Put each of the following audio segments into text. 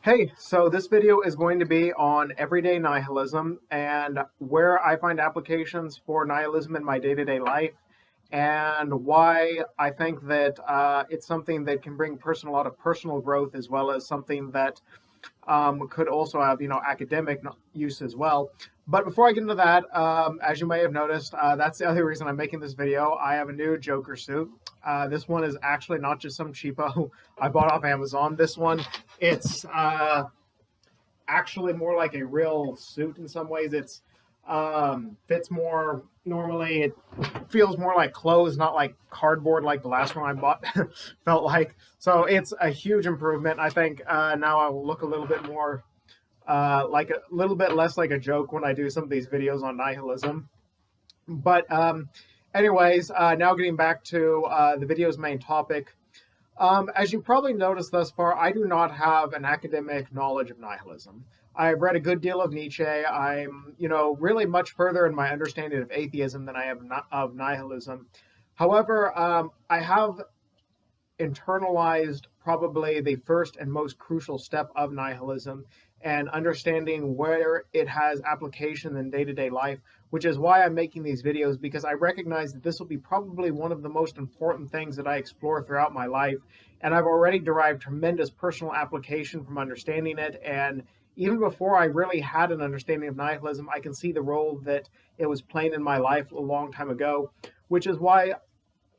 Hey, so this video is going to be on everyday nihilism and where I find applications for nihilism in my day-to-day life, and why I think that it's something that can bring a lot of personal growth, as well as something that could also have, academic use as well. But before I get into that, as you may have noticed, that's the other reason I'm making this video. I have a new Joker suit. This one is actually not just some cheapo I bought off Amazon. This one, it's actually more like a real suit in some ways. It's fits more normally. It feels more like clothes, not like cardboard like the last one I bought felt like. So it's a huge improvement. I think now I'll look a little bit more like a little bit less like a joke when I do some of these videos on nihilism. But anyways, now getting back to the video's main topic. As you probably noticed thus far, I do not have an academic knowledge of nihilism. I've read a good deal of Nietzsche. I'm, really much further in my understanding of atheism than I am of nihilism. However, I have internalized probably the first and most crucial step of nihilism and understanding where it has application in day-to-day life, which is why I'm making these videos, because I recognize that this will be probably one of the most important things that I explore throughout my life. And I've already derived tremendous personal application from understanding it. And even before I really had an understanding of nihilism, I can see the role that it was playing in my life a long time ago, which is why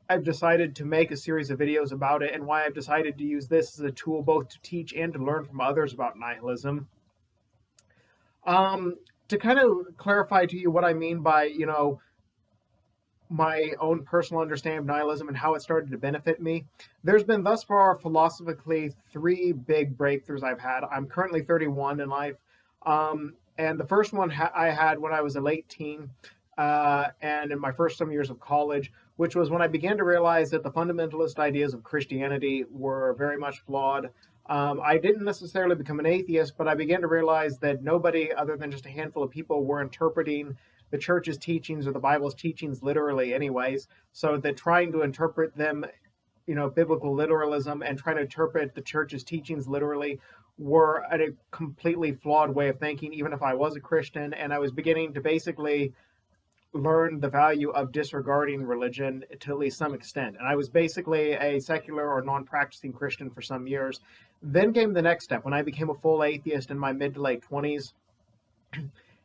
I've decided to make a series of videos about it, and why I've decided to use this as a tool both to teach and to learn from others about nihilism. To kind of clarify to you what I mean by, my own personal understanding of nihilism and how it started to benefit me, there's been thus far philosophically three big breakthroughs I've had. I'm currently 31 in life. And the first one I had when I was a late teen, and in my first some years of college, which was when I began to realize that the fundamentalist ideas of Christianity were very much flawed. I didn't necessarily become an atheist, but I began to realize that nobody other than just a handful of people were interpreting the church's teachings or the Bible's teachings literally, anyways. So that trying to interpret them, biblical literalism, and trying to interpret the church's teachings literally were a completely flawed way of thinking, even if I was a Christian. And I was beginning to basically learn the value of disregarding religion to at least some extent. And I was basically a secular or non-practicing Christian for some years. Then came the next step when I became a full atheist in my mid to late 20s.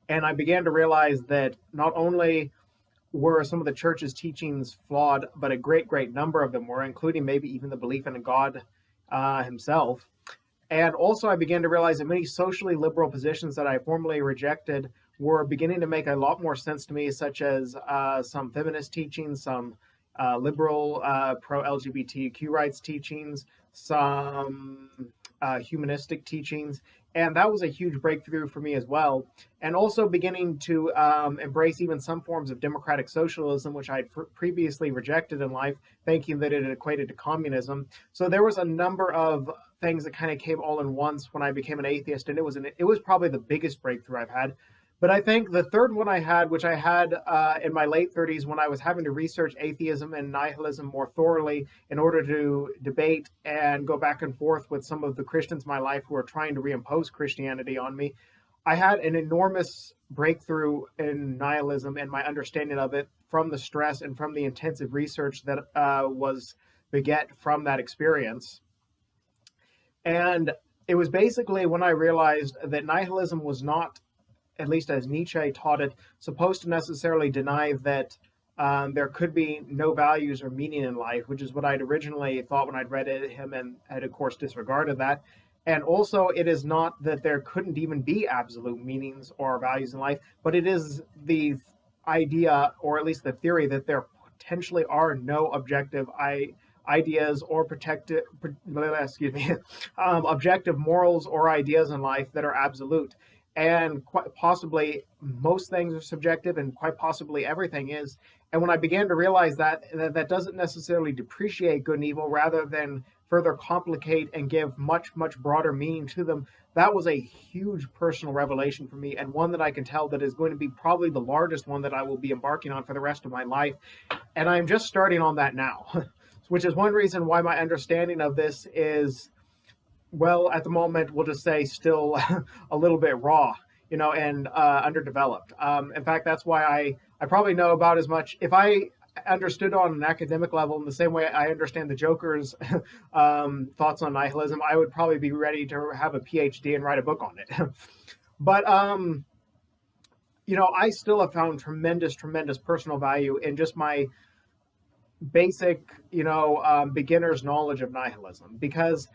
And I began to realize that not only were some of the church's teachings flawed, but a great number of them were, including maybe even the belief in a God himself. And also, I began to realize that many socially liberal positions that I formerly rejected were beginning to make a lot more sense to me, such as some feminist teachings, some liberal pro-LGBTQ rights teachings, some humanistic teachings. And that was a huge breakthrough for me as well. And also beginning to embrace even some forms of democratic socialism, which I'd previously rejected in life, thinking that it equated to communism. So there was a number of things that kind of came all in once when I became an atheist, and it was probably the biggest breakthrough I've had. But I think the third one I had, which I had in my late 30s, when I was having to research atheism and nihilism more thoroughly in order to debate and go back and forth with some of the Christians in my life who were trying to reimpose Christianity on me, I had an enormous breakthrough in nihilism and my understanding of it from the stress and from the intensive research that was beget from that experience. And it was basically when I realized that nihilism was not, at least as Nietzsche taught it, supposed to necessarily deny that there could be no values or meaning in life, which is what I'd originally thought when I'd read him, and had, of course, disregarded that. And also, it is not that there couldn't even be absolute meanings or values in life, but it is the idea, or at least the theory, that there potentially are no objective ideas or objective morals or ideas in life that are absolute. And quite possibly most things are subjective, and quite possibly everything is. And when I began to realize that doesn't necessarily depreciate good and evil, rather than further complicate and give much broader meaning to them, that was a huge personal revelation for me, and one that I can tell that is going to be probably the largest one that I will be embarking on for the rest of my life. And I'm just starting on that now, which is one reason why my understanding of this is Well, at the moment, we'll just say still a little bit raw, and underdeveloped. In fact, that's why I probably know about as much. If I understood on an academic level in the same way I understand the Joker's thoughts on nihilism, I would probably be ready to have a PhD and write a book on it. But I still have found tremendous, tremendous personal value in just my basic, beginner's knowledge of nihilism, because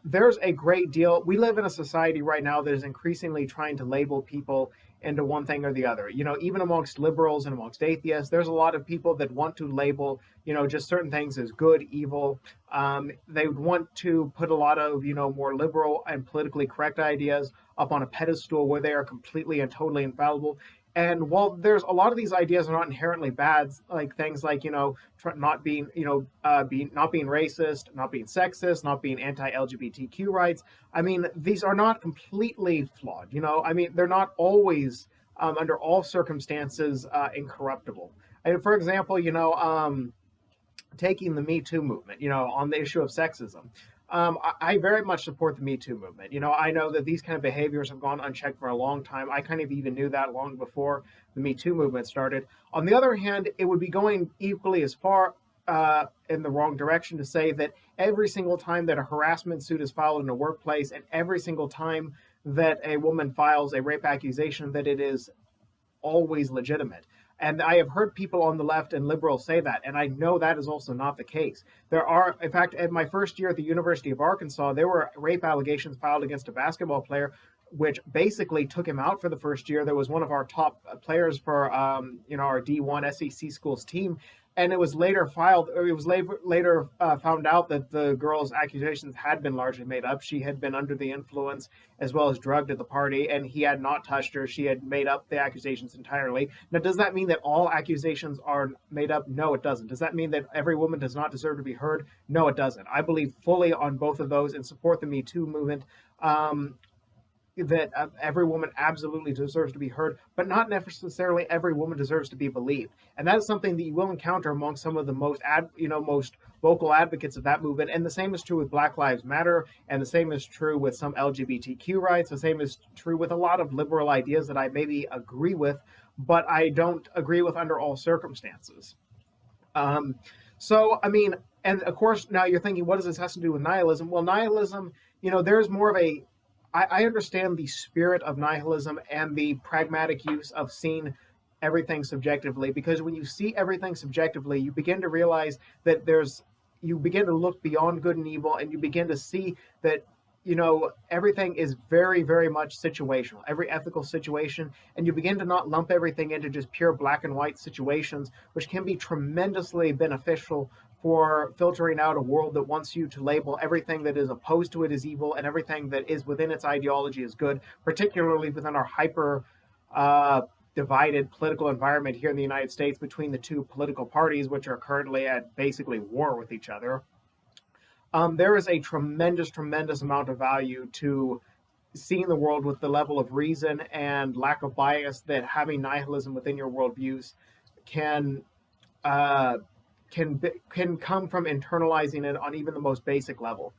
there's a great deal. We live in a society right now that is increasingly trying to label people into one thing or the other. Even amongst liberals and amongst atheists, there's a lot of people that want to label, just certain things as good, evil. They would want to put a lot of, more liberal and politically correct ideas up on a pedestal where they are completely and totally infallible. And while there's a lot of these ideas are not inherently bad, like things like not being not being racist, not being sexist, not being anti-LGBTQ rights. I mean, these are not completely flawed. I mean, they're not always under all circumstances incorruptible. And for example, taking the Me Too movement, on the issue of sexism. I very much support the Me Too movement. I know that these kind of behaviors have gone unchecked for a long time. I kind of even knew that long before the Me Too movement started. On the other hand, it would be going equally as far in the wrong direction to say that every single time that a harassment suit is filed in a workplace and every single time that a woman files a rape accusation, that it is always legitimate. And I have heard people on the left and liberals say that, and I know that is also not the case. There are, in fact, at my first year at the University of Arkansas, there were rape allegations filed against a basketball player, which basically took him out for the first year. There was one of our top players for, our D1 SEC schools team, and it was later filed. Or it was later found out that the girl's accusations had been largely made up. She had been under the influence as well as drugged at the party, and he had not touched her. She had made up the accusations entirely. Now, does that mean that all accusations are made up? No, it doesn't. Does that mean that every woman does not deserve to be heard? No, it doesn't. I believe fully on both of those and support the Me Too movement. That every woman absolutely deserves to be heard, but not necessarily every woman deserves to be believed. And that is something that you will encounter among some of the most vocal advocates of that movement. And the same is true with Black Lives Matter, and the same is true with some LGBTQ rights. The same is true with a lot of liberal ideas that I maybe agree with, but I don't agree with under all circumstances. Um, so, I mean, and of course, now you're thinking, what does this have to do with nihilism? Well, nihilism, there's more of a I understand the spirit of nihilism and the pragmatic use of seeing everything subjectively, because when you see everything subjectively, you begin to realize that you begin to look beyond good and evil, and you begin to see that everything is very, very much situational, every ethical situation, and you begin to not lump everything into just pure black and white situations, which can be tremendously beneficial for filtering out a world that wants you to label everything that is opposed to it as evil and everything that is within its ideology as good, particularly within our hyper uh, divided political environment here in the United States between the two political parties, which are currently at basically war with each other. There is a tremendous, tremendous amount of value to seeing the world with the level of reason and lack of bias that having nihilism within your worldviews can uh, can come from internalizing it on even the most basic level.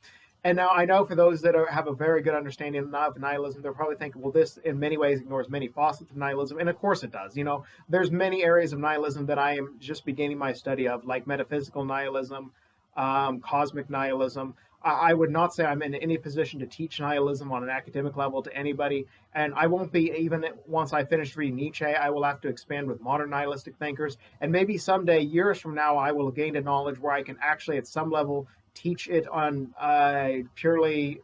And now I know for those that have a very good understanding of nihilism, they're probably thinking, well, this in many ways ignores many facets of nihilism. And of course it does. There's many areas of nihilism that I am just beginning my study of, like metaphysical nihilism, cosmic nihilism. I would not say I'm in any position to teach nihilism on an academic level to anybody. And I won't be, even once I finish reading Nietzsche. I will have to expand with modern nihilistic thinkers. And maybe someday, years from now, I will gain a knowledge where I can actually, at some level, teach it on a purely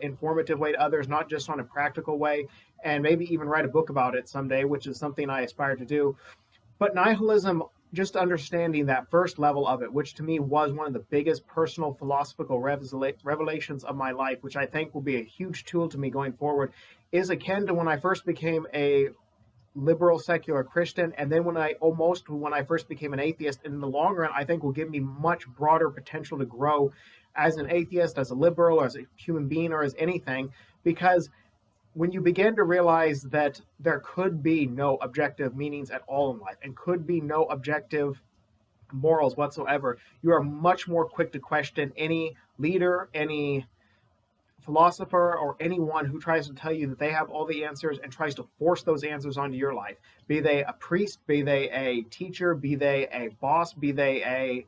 informative way to others, not just on a practical way, and maybe even write a book about it someday, which is something I aspire to do. But nihilism, just understanding that first level of it, which to me was one of the biggest personal philosophical revelations of my life, which I think will be a huge tool to me going forward, is akin to when I first became a liberal secular Christian, and then when I first became an atheist. In the long run, I think will give me much broader potential to grow as an atheist, as a liberal, or as a human being, or as anything, because when you begin to realize that there could be no objective meanings at all in life and could be no objective morals whatsoever, you are much more quick to question any leader, any philosopher or anyone who tries to tell you that they have all the answers and tries to force those answers onto your life, be they a priest, be they a teacher, be they a boss, be they a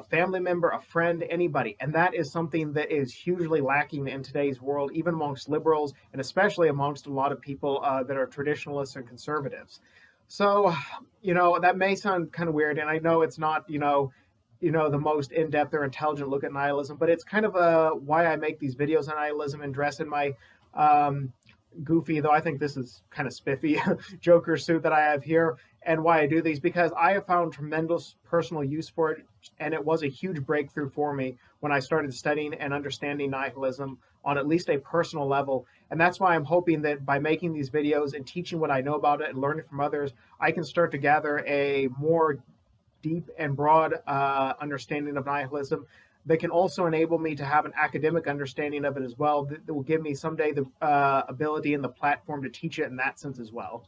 family member, a friend, anybody. And that is something that is hugely lacking in today's world, even amongst liberals, and especially amongst a lot of people that are traditionalists and conservatives. So, that may sound kind of weird, and I know it's not, the most in-depth or intelligent look at nihilism, but it's kind of why I make these videos on nihilism and dress in my um, goofy, though I think this is kind of spiffy, Joker suit that I have here, and why I do these, because I have found tremendous personal use for it, and it was a huge breakthrough for me when I started studying and understanding nihilism on at least a personal level. And that's why I'm hoping that by making these videos and teaching what I know about it and learning from others, I can start to gather a more deep and broad understanding of nihilism that can also enable me to have an academic understanding of it as well, that will give me someday the ability and the platform to teach it in that sense as well.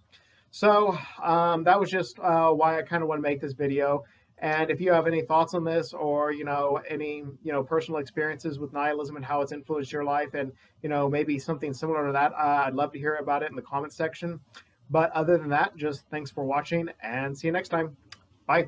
So that was just why I kind of want to make this video. And if you have any thoughts on this, or any personal experiences with nihilism and how it's influenced your life, and maybe something similar to that, I'd love to hear about it in the comments section. But other than that, just thanks for watching, and see you next time. Bye.